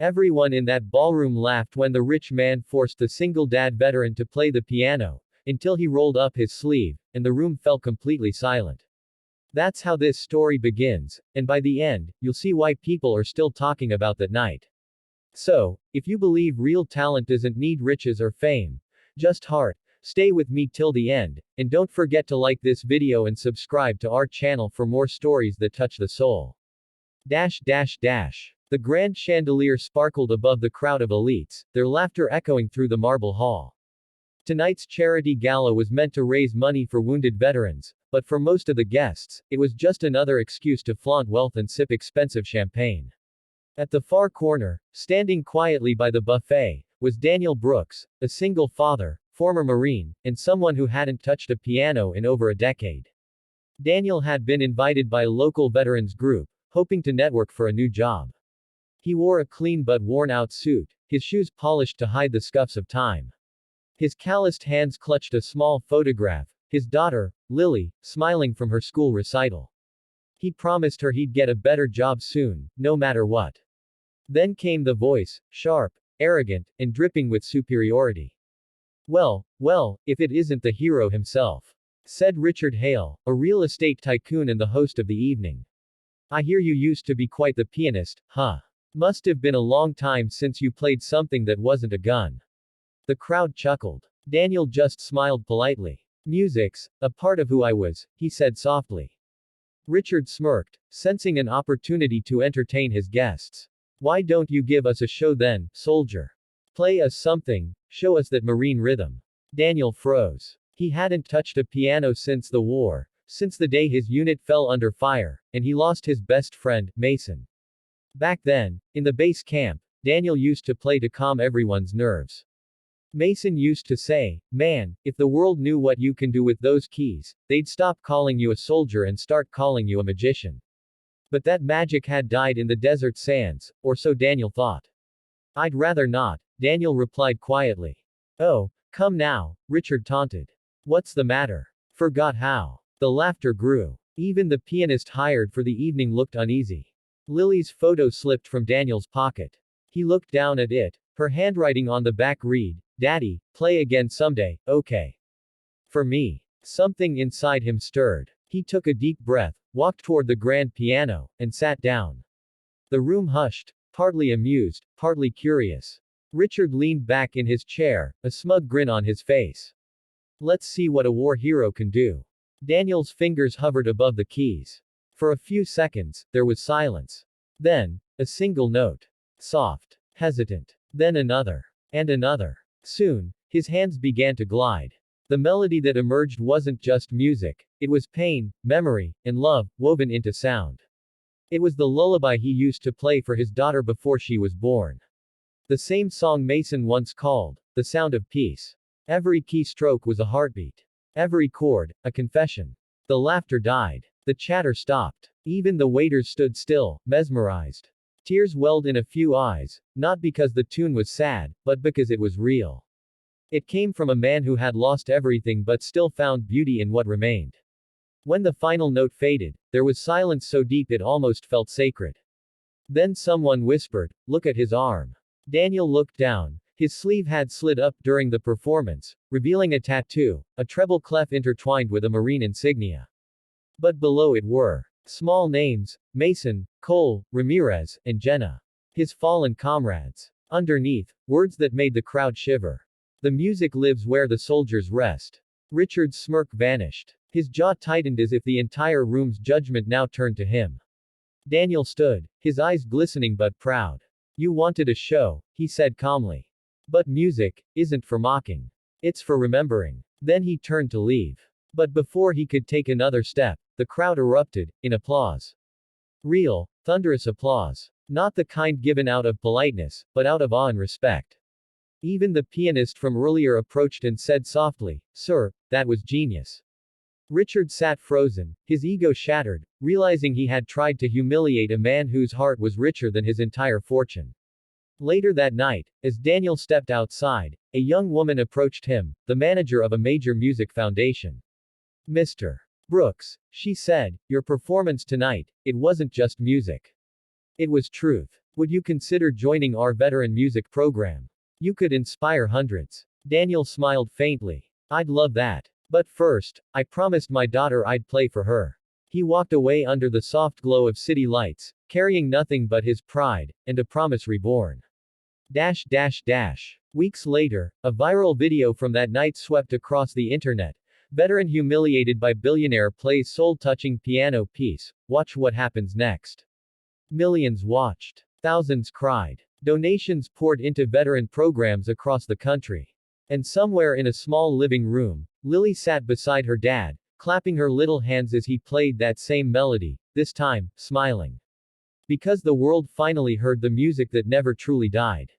Everyone in that ballroom laughed when the rich man forced the single dad veteran to play the piano, until he rolled up his sleeve, and the room fell completely silent. That's how this story begins, and by the end, you'll see why people are still talking about that night. So, if you believe real talent doesn't need riches or fame, just heart, stay with me till the end, and don't forget to like this video and subscribe to our channel for more stories that touch the soul. Dash dash dash. The grand chandelier sparkled above the crowd of elites, their laughter echoing through the marble hall. Tonight's charity gala was meant to raise money for wounded veterans, but for most of the guests, it was just another excuse to flaunt wealth and sip expensive champagne. At the far corner, standing quietly by the buffet, was Daniel Brooks, a single father, former Marine, and someone who hadn't touched a piano in over a decade. Daniel had been invited by a local veterans group, hoping to network for a new job. He wore a clean but worn-out suit, his shoes polished to hide the scuffs of time. His calloused hands clutched a small photograph, his daughter, Lily, smiling from her school recital. He promised her he'd get a better job soon, no matter what. Then came the voice, sharp, arrogant, and dripping with superiority. Well, if it isn't the hero himself, said Richard Hale, a real estate tycoon and the host of the evening. I hear you used to be quite the pianist, huh? Must have been a long time since you played something that wasn't a gun. The crowd chuckled. Daniel just smiled politely. Music's a part of who I was, he said softly. Richard smirked, sensing an opportunity to entertain his guests. Why don't you give us a show then, soldier? Play us something, show us that Marine rhythm. Daniel froze. He hadn't touched a piano since the war, since the day his unit fell under fire, and he lost his best friend, Mason. Back then, in the base camp, Daniel used to play to calm everyone's nerves. Mason used to say, man, if the world knew what you can do with those keys, they'd stop calling you a soldier and start calling you a magician. But that magic had died in the desert sands, or so Daniel thought. I'd rather not, Daniel replied quietly. Oh, come now, Richard taunted. What's the matter? Forgot how? The laughter grew. Even the pianist hired for the evening looked uneasy. Lily's photo slipped from Daniel's pocket. He looked down at it, her handwriting on the back read, Daddy, play again someday, okay? For me. Something inside him stirred. He took a deep breath, walked toward the grand piano, and sat down. The room hushed, partly amused, partly curious. Richard leaned back in his chair, a smug grin on his face. Let's see what a war hero can do. Daniel's fingers hovered above the keys. For a few seconds, there was silence. Then, a single note. Soft. Hesitant. Then another. And another. Soon, his hands began to glide. The melody that emerged wasn't just music, it was pain, memory, and love, woven into sound. It was the lullaby he used to play for his daughter before she was born. The same song Mason once called, the sound of peace. Every keystroke was a heartbeat. Every chord, a confession. The laughter died. The chatter stopped. Even the waiters stood still, mesmerized. Tears welled in a few eyes, not because the tune was sad, but because it was real. It came from a man who had lost everything but still found beauty in what remained. When the final note faded, there was silence so deep it almost felt sacred. Then someone whispered, look at his arm. Daniel looked down. His sleeve had slid up during the performance, revealing a tattoo, a treble clef intertwined with a Marine insignia. But below it were small names, Mason, Cole, Ramirez, and Jenna. His fallen comrades. Underneath, words that made the crowd shiver. The music lives where the soldiers rest. Richard's smirk vanished. His jaw tightened as if the entire room's judgment now turned to him. Daniel stood, his eyes glistening but proud. You wanted a show, he said calmly. But music isn't for mocking. It's for remembering. Then he turned to leave. But before he could take another step, the crowd erupted, in applause. Real, thunderous applause. Not the kind given out of politeness, but out of awe and respect. Even the pianist from earlier approached and said softly, Sir, that was genius. Richard sat frozen, his ego shattered, realizing he had tried to humiliate a man whose heart was richer than his entire fortune. Later that night, as Daniel stepped outside, a young woman approached him, the manager of a major music foundation. Mr. Brooks, she said, your performance tonight, it wasn't just music. It was truth. Would you consider joining our veteran music program? You could inspire hundreds. Daniel smiled faintly. I'd love that. But first, I promised my daughter I'd play for her. He walked away under the soft glow of city lights, carrying nothing but his pride, and a promise reborn. Dash dash dash. Weeks later, a viral video from that night swept across the internet. Veteran humiliated by billionaire plays soul-touching piano piece. Watch what happens next. Millions watched. Thousands cried. Donations poured into veteran programs across the country. And somewhere in a small living room, Lily sat beside her dad, clapping her little hands as he played that same melody, this time, smiling. Because the world finally heard the music that never truly died.